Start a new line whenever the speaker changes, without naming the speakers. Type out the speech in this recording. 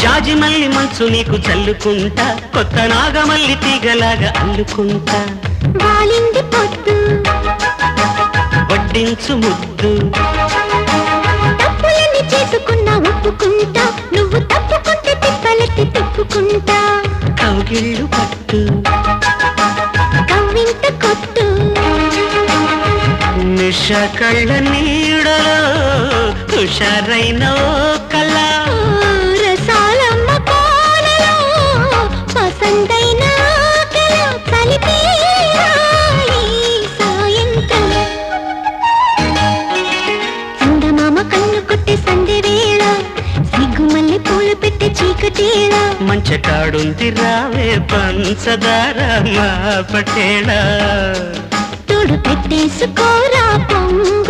జాజి మల్లి మంచు నీకు చల్లుకుంటా, కొత్త నాగమల్లి తీగలాగా అల్లుకుంటా.
వాలింది పొద్దు
వడ్డించు ముద్దు,
తప్పులన్నీ చేసుకున్నా ఒప్పుకుంటా, నువ్వు తప్పుకుంటే తిప్పలెత్తి తిప్పుకుంటా.
కౌగిళ్ళు పట్టు
కవ్వింత కొట్టు,
నిష కళ్ళ నీడలో హుషారైన కళ.
రసాలమ్మ పాలలో పసందైన కళ కలిపి సాయంత్రం. చందమామ కన్ను కొట్టే సంధ్య వేళ, సిగ్గుమల్లి పూలు పెట్టే చీకటేళ.
మంచకాడుంది రావే పంచదార మా పటేళ.
తోడు పెట్టేసుకోరా పొంగ